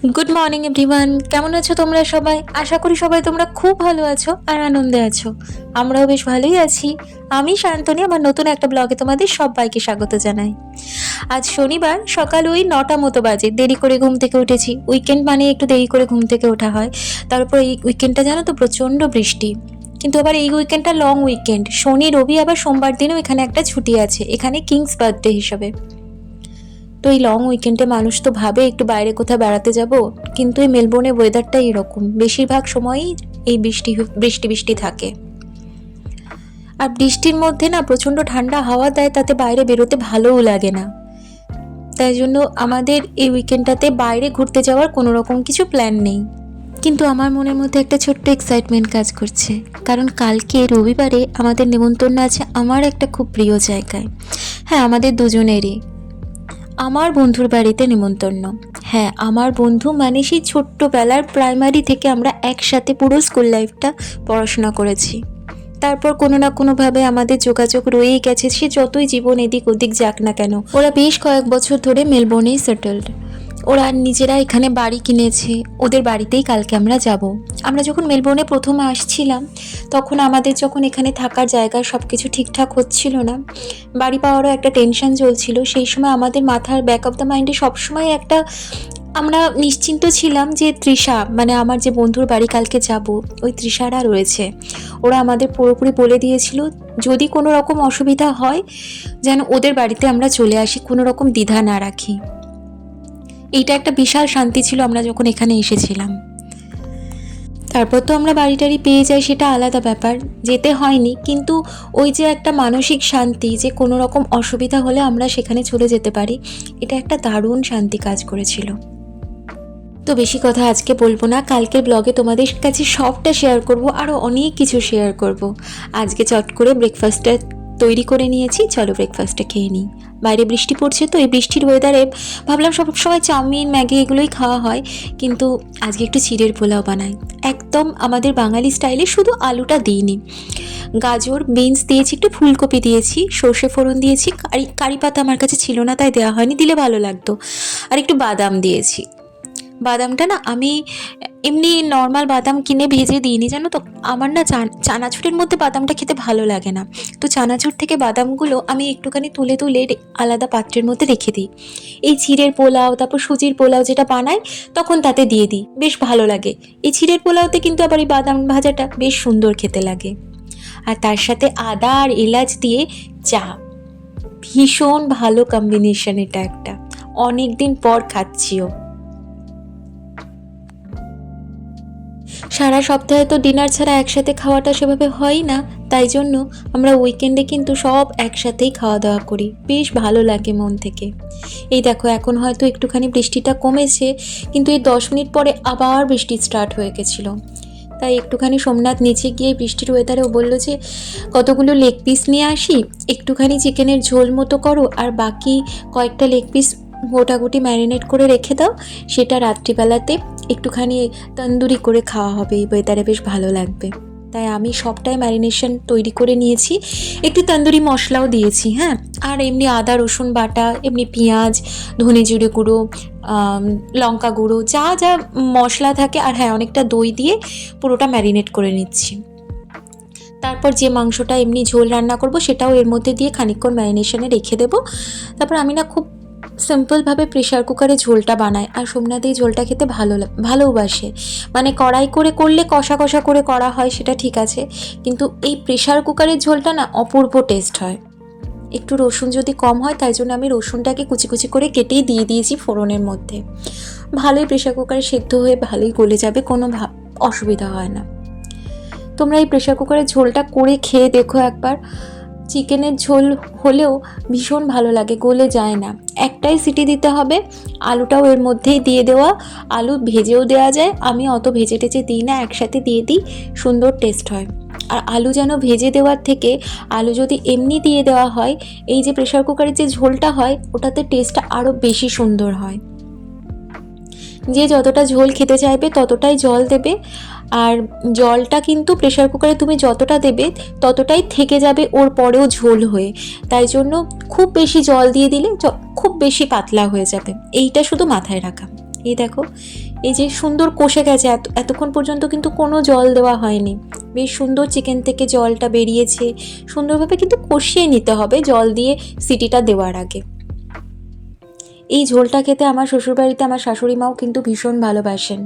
Good morning everyone, কেমন আছো তোমরা সবাই? আশা করি সবাই তোমরা খুব ভালো আছো আর আনন্দে আছো। আমরাও বেশ ভালোই আছি। আমি সায়ন্তনী, আমার নতুন একটা ব্লগে তোমাদের সবাইকে স্বাগত জানাই। আজ শনিবার, সকাল ওই 9টা মতো বাজে। দেরি করে ঘুম থেকে উঠেছি। উইকেন্ড মানে একটু দেরি করে ঘুম থেকে ওঠা হয়। তারপর এই উইকেন্ডটা জানো তো প্রচণ্ড বৃষ্টি। কিন্তু আবার এই উইকেন্ডটা লং উইকেন্ড, শনি রবি আবার সোমবার দিনও এখানে একটা ছুটি আছে, এখানে কিংস বার্থডে হিসাবে। তো এই লং উইকেন্ডে মানুষ তো ভাবে একটু বাইরে কোথাও বেড়াতে যাব, কিন্তু এই মেলবোর্নে ওয়েদারটা এরকম, বেশিরভাগ সময়ই এই বৃষ্টি বৃষ্টি বৃষ্টি থাকে। আর বৃষ্টির মধ্যে না প্রচণ্ড ঠান্ডা হাওয়া দেয়, তাতে বাইরে বেরোতে ভালোও লাগে না। তাই জন্য আমাদের এই উইকেন্ডটাতে বাইরে ঘুরতে যাওয়ার কোনো রকম কিছু প্ল্যান নেই। কিন্তু আমার মনের মধ্যে একটা ছোট্ট এক্সাইটমেন্ট কাজ করছে, কারণ কালকে রবিবারে আমাদের নেমন্তন্ন আছে আমার একটা খুব প্রিয় জায়গায়। হ্যাঁ, আমাদের দুজনেরই। আমার বন্ধুর বাড়িতে নেমন্তন্ন। হ্যাঁ, আমার বন্ধু মানে সেই ছোট্টবেলার প্রাইমারি থেকে আমরা একসাথে পুরো স্কুল লাইফটা পড়াশোনা করেছি। তারপর কোনো না কোনোভাবে আমাদের যোগাযোগ রয়েই গেছে, সে যতই জীবন এদিক ওদিক যাক না কেন। ওরা বেশ কয়েক বছর ধরে মেলবোর্নেই সেটেলড। ওরা নিজেরা এখানে বাড়ি কিনেছে, ওদের বাড়িতেই কালকে আমরা যাব। আমরা যখন মেলবোর্নে প্রথম আসছিলাম, তখন আমাদের যখন এখানে থাকার জায়গা সব কিছু ঠিকঠাক হচ্ছিল না, বাড়ি পাওয়ারও একটা টেনশন চলছিল। সেই সময় আমাদের মাথার ব্যাক অফ দ্য মাইন্ডে সবসময় একটা, আমরা নিশ্চিন্ত ছিলাম যে তৃষা, মানে আমার যে বন্ধুর বাড়ি কালকে যাব, ওই তৃষারা রয়েছে। ওরা আমাদের পুরোপুরি বলে দিয়েছিল যদি কোনো রকম অসুবিধা হয় যেন ওদের বাড়িতে আমরা চলে আসি, কোনো রকম দ্বিধা না রাখি। এইটা একটা বিশাল শান্তি ছিল আমরা যখন এখানে এসেছিলাম। তারপর তো আমরা বাড়ি টাড়ি পেয়ে যাই, সেটা আলাদা ব্যাপার, যেতে হয়নি। কিন্তু ওই যে একটা মানসিক শান্তি, যে কোনো রকম অসুবিধা হলে আমরা সেখানে চলে যেতে পারি, এটা একটা দারুণ শান্তি কাজ করেছিল। তো বেশি কথা আজকে বলবো না, কালকের ব্লগে তোমাদের কাছে সবটা শেয়ার করব, আরও অনেক কিছু শেয়ার করব। আজকে চট করে ব্রেকফাস্টটা তৈরি করে নিয়েছি, চলো ব্রেকফাস্টটা খেয়ে নিই। বাইরে বৃষ্টি পড়ছে, তো এই বৃষ্টির ওয়েদারে ভাবলাম সবসময় চাউমিন ম্যাগি এগুলোই খাওয়া হয়, কিন্তু আজকে একটু চিড়ের পোলাও বানাই, একদম আমাদের বাঙালি স্টাইলে। শুধু আলুটা দিইনি, গাজর বিনস দিয়েছি, একটু ফুলকপি দিয়েছি, সর্ষে ফোড়ন দিয়েছি, কারি পাতা আমার কাছে ছিল না তাই দেওয়া হয়নি, দিলে ভালো লাগতো। আর একটু বাদাম দিয়েছি। বাদামটা না আমি এমনি নর্মাল বাদাম কিনে ভেজে দিইনি, জানো তো। আমার না চানাচুরের মধ্যে বাদামটা খেতে ভালো লাগে না। তো চানাচুর থেকে বাদামগুলো আমি একটুখানি তুলে তুলে আলাদা পাত্রের মধ্যে রেখে দিই। এই চিড়ের পোলাও, তারপর সুজির পোলাও যেটা বানাই, তখন তাতে দিয়ে দিই, বেশ ভালো লাগে। এই চিড়ের পোলাওতে কিন্তু আবার এই বাদাম ভাজাটা বেশ সুন্দর খেতে লাগে। আর তার সাথে আদা আর এলাচ দিয়ে চা, ভীষণ ভালো কম্বিনেশন এটা একটা। অনেক দিন পর খাচ্ছিও। সারা সপ্তাহে তো ডিনার ছাড়া একসাথে খাওয়াটা সেভাবে হয়ই না, তাই জন্য আমরা উইকেন্ডে কিন্তু সব একসাথেই খাওয়া দাওয়া করি, বেশ ভালো লাগে মন থেকে। এই দেখো, এখন হয়তো একটুখানি বৃষ্টিটা কমেছে, কিন্তু এই 10 মিনিট পরে আবার বৃষ্টি স্টার্ট হয়ে গেছিলো। তাই একটুখানি সোমনাথ নিচে গিয়ে বৃষ্টির ওয়েদারেও বললো যে কতগুলো লেগ পিস নিয়ে আসি, একটুখানি চিকেনের ঝোল মতো করো, আর বাকি কয়েকটা লেগ পিস গোটাগুটি ম্যারিনেট করে রেখে দাও, সেটা রাত্রিবেলাতে একটুখানি তন্দুরি করে খাওয়া হবে, এই ওয়েদারে বেশ ভালো লাগবে। তাই আমি সবটাই ম্যারিনেশন তৈরি করে নিয়েছি, একটু তন্দুরি মশলাও দিয়েছি। হ্যাঁ, আর এমনি আদা রসুন বাটা, এমনি পেঁয়াজ, ধনে জিরে গুঁড়ো, লঙ্কা গুঁড়ো, যা যা মশলা থাকে, আর হ্যাঁ অনেকটা দই দিয়ে পুরোটা ম্যারিনেট করে নিচ্ছি। তারপর যে মাংসটা এমনি ঝোল রান্না করব সেটাও এর মধ্যে দিয়ে খানিকক্ষণ ম্যারিনেশনে রেখে দেবো। তারপর আমি না খুব সিম্পলভাবে প্রেশার কুকারে ঝোলটা বানাই, আর সোমনাথ এই ঝোলটা খেতে ভালোবাসে। মানে কড়াই করে করলে কষা কষা করে করা হয়, সেটা ঠিক আছে, কিন্তু এই প্রেশার কুকারের ঝোলটা না অপূর্ব টেস্ট হয়। একটু রসুন যদি কম হয়, তাই জন্য আমি রসুনটাকে কুচি কুচি করে কেটেই দিয়ে দিয়েছি ফোড়নের মধ্যে। ভালোই প্রেশার কুকারে সেদ্ধ হয়ে ভালোই গলে যাবে, কোনো অসুবিধা হয় না। তোমরা এই প্রেশার কুকারের ঝোলটা করে খেয়ে দেখো একবার। চিকেনের ঝোল হলেও ভীষণ ভালো লাগে, গলে যায় না। একটাই সিটি দিতে হবে, আলুটাও এর মধ্যেই দিয়ে দেওয়া, আলু ভেজেও দেওয়া যায়, আমি অত ভেজে টেজে দিই না, একসাথে দিয়ে দিই, সুন্দর টেস্ট হয়। আর আলু যেন ভেজে দেওয়ার থেকে আলু যদি এমনি দিয়ে দেওয়া হয়, এই যে প্রেশার কুকারের যে ঝোলটা হয়, ওটাতে টেস্টটা আরও বেশি সুন্দর হয়। যে যতটা ঝোল খেতে চাইবে ততটাই জল দেবে, আর জলটা কিন্তু প্রেশার কুকারে তুমি যতটা দেবে ততটাই থেকে যাবে ওর পরেও ঝোল হয়ে। তাই জন্য খুব বেশি জল দিয়ে দিলে খুব বেশি পাতলা হয়ে যাবে, এইটা শুধু মাথায় রাখা। এই দেখো, এই যে সুন্দর কষে গেছে, এতক্ষণ পর্যন্ত কিন্তু কোনো জল দেওয়া হয়নি, বেশ সুন্দর চিকেন থেকে জলটা বেরিয়েছে। সুন্দরভাবে কিন্তু কষিয়ে নিতে হবে জল দিয়ে সিটিটা দেওয়ার আগে। এই ঝোলটা খেতে আমার শ্বশুরবাড়িতে আমার শাশুড়ি মাও কিন্তু ভীষণ ভালোবাসেন,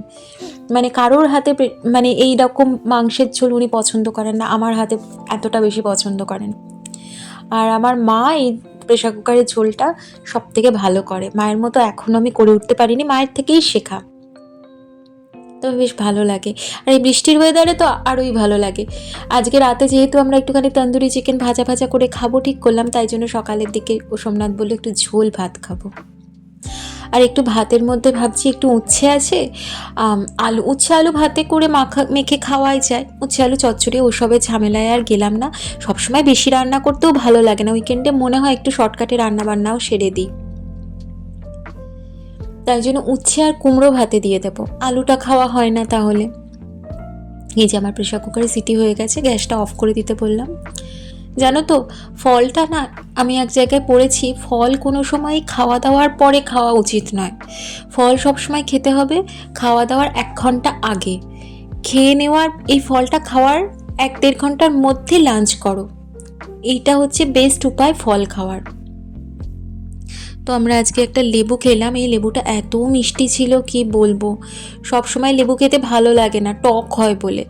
মানে কারোর হাতে মানে এই রকম মাংসের ঝোল উনি পছন্দ করেন না, আমার হাতে এতটা বেশি পছন্দ করেন। আর আমার মা এই প্রেশার কুকারের ঝোলটা সব থেকে ভালো করে, মায়ের মতো এখনও আমি করে উঠতে পারিনি, মায়ের থেকেই শেখা। তো বেশ ভালো লাগে, আর এই বৃষ্টির ওয়েদারে তো আরোই ভালো লাগে। আজকে রাতে যেহেতু আমরা একটুখানি তন্দুরি চিকেন ভাজা ভাজা করে খাবো ঠিক করলাম, তাই জন্য সকালের দিকে ও সোমনাথ বললো একটু ঝোল ভাত খাবো। আর একটু ভাতের মধ্যে ভাবছি একটু উচ্ছে আছে, উচ্ছে আলু ভাতে করে মেখে খাওয়াই যায়, উচ্ছে আলু চচ্চড়ি ওসবের ঝামেলায় আর গেলাম না। সবসময় বেশি রান্না করতেও ভালো লাগে না, উইকেন্ডে মনে হয় একটু শর্টকাটে রান্না বান্নাও সেরে দিই, তাই জন্য উচ্ছে আর কুমড়ো ভাতে দিয়ে দেবো, আলুটা খাওয়া হয় না তাহলে। এই যে আমার প্রেশার কুকারে সিটি হয়ে গেছে, গ্যাসটা অফ করে দিতে বললাম। জানো তো ফলটা না, আমি এক জায়গায় পড়েছি, ফল কোনো সময় খাওয়া দাওয়ার পরে খাওয়া উচিত নয়, ফল সবসময় খেতে হবে খাওয়া দাওয়ার 1 ঘন্টা আগে। খেয়ে নেওয়ার এই ফলটা খাওয়ার 1-1.5 ঘন্টার মধ্যে লাঞ্চ করো, এইটা হচ্ছে বেস্ট উপায় ফল খাওয়ার। তো আমরা আজকে একটা লেবু খেলাম, এই লেবুটা এত মিষ্টি ছিল কি বলবো। সব সময় লেবু খেতে ভালো লাগে না, টক হয় বলে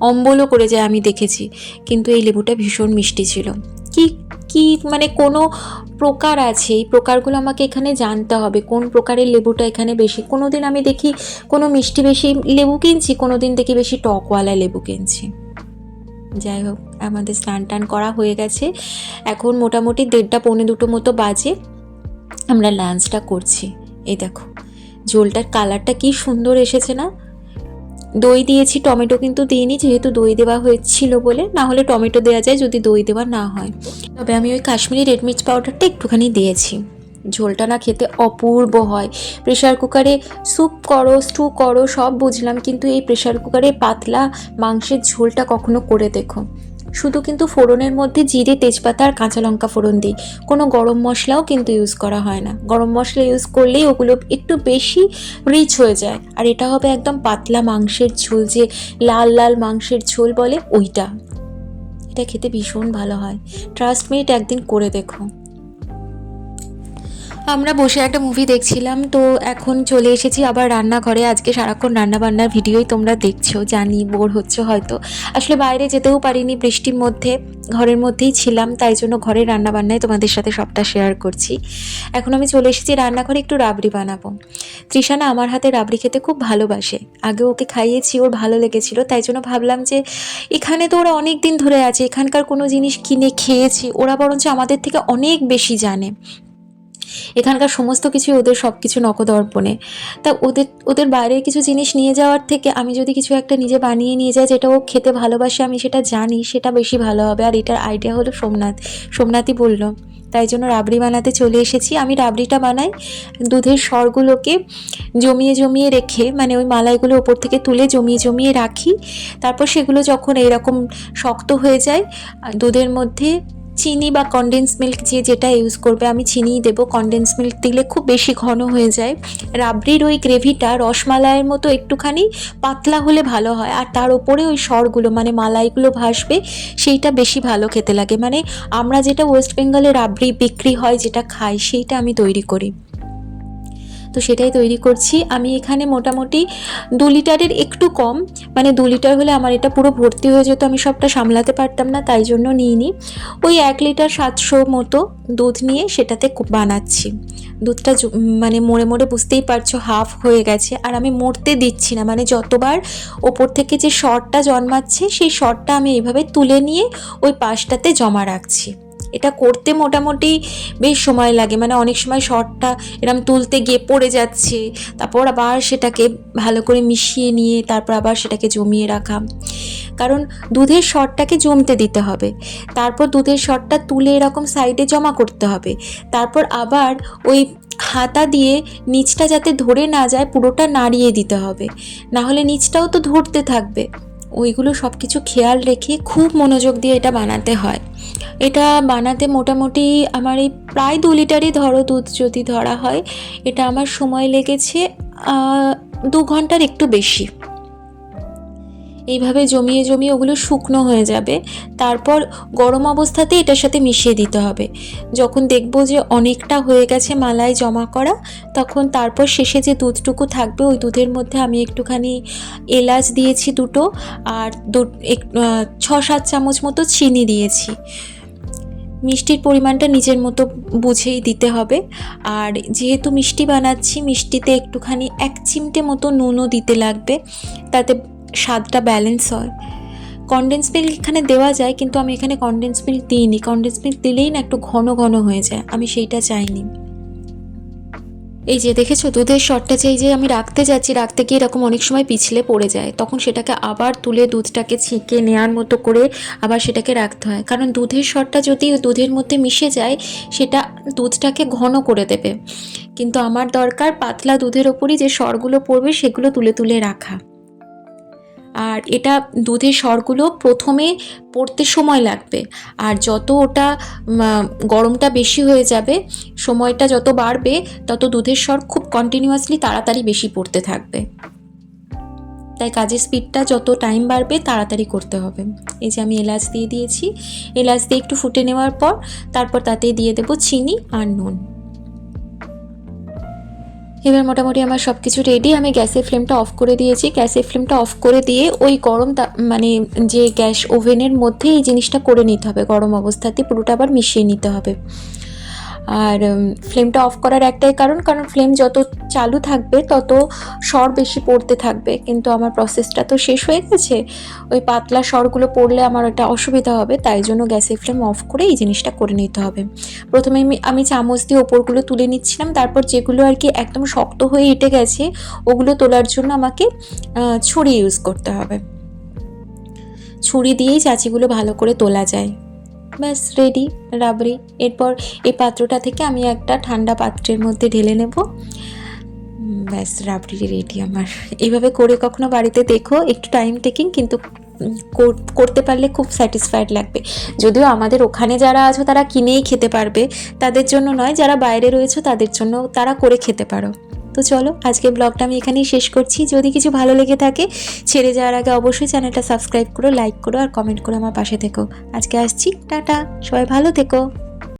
অম্বলও করে যায় আমি দেখেছি, কিন্তু এই লেবুটা ভীষণ মিষ্টি ছিল। কি কি মানে কোনো প্রকার আছে, এই প্রকারগুলো আমাকে এখানে জানতে হবে, কোন প্রকারের লেবুটা এখানে বেশি। কোনো দিন আমি দেখি কোনো মিষ্টি বেশি লেবু কিনছি, কোনো দিন দেখি বেশি টকওয়ালা লেবু কিনছি। যাই হোক, আমাদের স্নান টান করা হয়ে গেছে, এখন মোটামুটি 1:30-1:45 মতো বাজে, আমরা লাঞ্চটা করছি। এই দেখো ঝোলটার কালারটা কি সুন্দর এসেছে না। দই দিয়েছি, টমেটো কিন্তু দিইনি, যেহেতু দই দেওয়া হয়েছিল বলে, না হলে টমেটো দেওয়া যায় যদি দই দেওয়া না হয়। তবে আমি ওই কাশ্মীরি রেড মির্চ পাউডারটা একটুখানি দিয়েছি। ঝোলটা না খেতে অপূর্ব হয়। প্রেশার কুকারে স্যুপ করো, স্টু করো, সব বুঝলাম, কিন্তু এই প্রেশার কুকারে পাতলা মাংসের ঝোলটা কখনো করে দেখো। শুধু কিন্তু ফোড়নের মধ্যে জিরে, তেজপাতা আর কাঁচা লঙ্কা ফোড়ন দিই, কোনো গরম মশলাও কিন্তু ইউজ করা হয় না। গরম মশলা ইউজ করলেই ওগুলো একটু বেশি রিচ হয়ে যায়, আর এটা হবে একদম পাতলা মাংসের ঝোল, যে লাল লাল মাংসের ঝোল বলে ওইটা। এটা খেতে ভীষণ ভালো হয়, ট্রাস্ট মি, এটা একদিন করে দেখো। আমরা বসে একটা মুভি দেখছিলাম, তো এখন চলে এসেছি আবার রান্নাঘরে। আজকে সারাক্ষণ রান্নাবান্নার ভিডিওই তোমরা দেখছো, জানি বোর হচ্ছে হয়তো। আসলে বাইরে যেতেও পারিনি বৃষ্টির মধ্যে, ঘরের মধ্যেই ছিলাম, তাই জন্য ঘরের রান্নাবান্নায় তোমাদের সাথে সবটা শেয়ার করছি। এখন আমি চলে এসেছি রান্নাঘরে, একটু রাবড়ি বানাবো। তৃষানা আমার হাতে রাবড়ি খেতে খুব ভালোবাসে, আগে ওকে খাইয়েছি, ওর ভালো লেগেছিল, তাই জন্য ভাবলাম যে এখানে তো ওরা অনেক দিন ধরে আছে, এখানকার কোনো জিনিস কিনে খেয়েছে, ওরা বরঞ্চ আমাদের থেকে অনেক বেশি জানে, এখানকার সমস্ত কিছুই ওদের সব কিছু নখদর্পণে। তা ওদের বাইরের কিছু জিনিস নিয়ে যাওয়ার থেকে আমি যদি কিছু একটা নিজে বানিয়ে নিয়ে যাই, যেটা ও খেতে ভালোবাসে, আমি সেটা জানি, সেটা বেশি ভালো হবে। আর এটার আইডিয়া হলো সোমনাথই বলল, তাই জন্য রাবড়ি বানাতে চলে এসেছি। আমি রাবড়িটা বানাই দুধের সরগুলোকে জমিয়ে জমিয়ে রেখে, মানে ওই মালাইগুলো ওপর থেকে তুলে জমিয়ে জমিয়ে রাখি, তারপর সেগুলো যখন এইরকম শক্ত হয়ে যায়, দুধের মধ্যে চিনি বা কনডেন্স মিল্ক, যেটা ইউজ করবে, আমি চিনিই দেবো, কনডেন্স মিল্ক দিলে খুব বেশি ঘন হয়ে যায়। রাবড়ির ওই গ্রেভিটা রসমালাইয়ের মতো একটুখানি পাতলা হলে ভালো হয়, আর তার ওপরে ওই সরগুলো মানে মালাইগুলো ভাসবে, সেইটা বেশি ভালো খেতে লাগে। মানে আমরা যেটা ওয়েস্ট বেঙ্গলে রাবড়ি বিক্রি হয় যেটা খাই, সেইটা আমি তৈরি করি, তো সেটাই তৈরি করছি। আমি এখানে মোটামুটি 2 লিটারের একটু কম, মানে 2 লিটার হলে আমার এটা পুরো ভর্তি হয়ে যেত, আমি সবটা সামলাতে পারতাম না, তাই জন্য নিইনি। ওই 1 লিটার 700 মতো দুধ নিয়ে সেটাতে বানাচ্ছি। দুধটা মানে মোড়ে মোড়ে বুঝতেই পারছো হাফ হয়ে গেছে, আর আমি মরতে দিচ্ছি না, মানে যতবার ওপর থেকে যে শর্টটা জন্মাচ্ছে সেই শর্টটা আমি এইভাবে তুলে নিয়ে ওই পাশটাতে জমা রাখছি। এটা করতে মোটামুটি বেশ সময় লাগে, মানে অনেক সময় শর্টটা এরম তুলতে গিয়ে পড়ে যাচ্ছে, তারপর আবার সেটাকে ভালো করে মিশিয়ে নিয়ে তারপর আবার সেটাকে জমিয়ে রাখা, কারণ দুধের শর্টটাকে জমতে দিতে হবে, তারপর দুধের শর্টটা তুলে এরকম সাইডে জমা করতে হবে, তারপর আবার ওই হাতা দিয়ে নিচটা যাতে ধরে না যায় পুরোটা নাড়িয়ে দিতে হবে, না হলে নিচটাও তো ধরতে থাকবে। ওইগুলো সব কিছু খেয়াল রেখে খুব মনোযোগ দিয়ে এটা বানাতে হয়। এটা বানাতে মোটামুটি আমার এই প্রায় 2 লিটারই ধরো দুধ যদি ধরা হয়, এটা আমার সময় লেগেছে 2 ঘন্টার একটু বেশি। এইভাবে জমিয়ে জমিয়ে ওগুলো শুকনো হয়ে যাবে। তারপর গরম অবস্থাতে এটার সাথে মিশিয়ে দিতে হবে। যখন দেখবো যে অনেকটা হয়ে গেছে মালাই জমা করা, তখন তারপর শেষে যে দুধটুকু থাকবে ওই দুধের মধ্যে আমি একটুখানি এলাচ দিয়েছি 2টো, আর 6-7 চামচ মতো চিনি দিয়েছি। মিষ্টির পরিমাণটা নিজের মতো বুঝেই দিতে হবে। আর যেহেতু মিষ্টি বানাচ্ছি, মিষ্টিতে একটুখানি 1 চিমটে মতো নুনও দিতে লাগবে, তাতে স্বাদটা ব্যালেন্স হয়। কনডেন্স মিল্ক এখানে দেওয়া যায়, কিন্তু আমি এখানে কনডেন্স মিল্ক দিইনি। কনডেন্স মিল্ক দিলেই না একটু ঘন ঘন হয়ে যায়, আমি সেইটা চাইনি। এই যে দেখেছো দুধের সরটা যে আমি রাখতে যাচ্ছি, রাখতে গিয়ে এরকম অনেক সময় পিছলে পড়ে যায়, তখন সেটাকে আবার তুলে দুধটাকে ছেঁকে নেওয়ার মতো করে আবার সেটাকে রাখতে হয়। কারণ দুধের সরটা যদি দুধের মধ্যে মিশে যায় সেটা দুধটাকে ঘন করে দেবে, কিন্তু আমার দরকার পাতলা দুধের ওপরই যে সরগুলো পড়বে সেগুলো তুলে তুলে রাখা। আর এটা দুধের সরগুলো প্রথমে পড়তে সময় লাগবে, আর যত ওটা গরমটা বেশি হয়ে যাবে, সময়টা যত বাড়বে, তত দুধের স্বর খুব কন্টিনিউয়াসলি তাড়াতাড়ি বেশি পড়তে থাকবে। তাই কাজের স্পিডটা যত টাইম বাড়বে তাড়াতাড়ি করতে হবে। এই যে আমি এলাচ দিয়ে দিয়েছি, এলাচ দিয়ে একটু ফুটে নেওয়ার পর তারপর তাতেই দিয়ে দেবো চিনি আর নুন। এবার মোটামুটি আমার সব কিছু রেডি। আমি গ্যাসের ফ্লেমটা অফ করে দিয়েছি। গ্যাসের ফ্লেমটা অফ করে দিয়ে ওই গরম মানে যে গ্যাস ওভেনের মধ্যে এই জিনিসটা করে নিতে হবে, গরম অবস্থাতে পুরোটা আবার মিশিয়ে নিতে হবে। আর ফ্লেমটা অফ করার একটাই কারণ ফ্লেম যত চালু থাকবে তত সর বেশি পড়তে থাকবে, কিন্তু আমার প্রসেসটা তো শেষ হয়ে গেছে। ওই পাতলা সরগুলো পড়লে আমার এটা অসুবিধা হবে, তাই জন্য গ্যাসের ফ্লেম অফ করে এই জিনিসটা করে নিতে হবে। প্রথমে আমি চামচ দিয়ে ওপরগুলো তুলে নিচ্ছিলাম, তারপর যেগুলো আর কি একদম শক্ত হয়ে এঁটে গেছে ওগুলো তোলার জন্য আমাকে ছুরি ইউজ করতে হবে। ছুরি দিয়েই চাচিগুলো ভালো করে তোলা যায়। ব্যাস রেডি রাবড়ি। এরপর এই পাত্রটা থেকে আমি একটা ঠান্ডা পাত্রের মধ্যে ঢেলে নেব। ব্যাস রাবড়ি রেডি আমার। এইভাবে করে কখনো বাড়িতে দেখো, একটু টাইম টেকিং, কিন্তু করতে পারলে খুব স্যাটিসফাইড লাগবে। যদিও আমাদের ওখানে যারা আছো তারা কিনেই খেতে পারবে, তাদের জন্য নয়, যারা বাইরে রয়েছে তাদের জন্য তারা করে খেতে পারো। তো চলো আজকের ব্লগটা আমি এখানেই শেষ করছি। যদি কিছু ভালো লেগে থাকে ছেড়ে যাওয়ার আগে অবশ্যই চ্যানেলটা সাবস্ক্রাইব করো, লাইক করো আর কমেন্ট করে আমার পাশে থেকো। আজকে আসছি, টাটা, সবাই ভালো থেকো।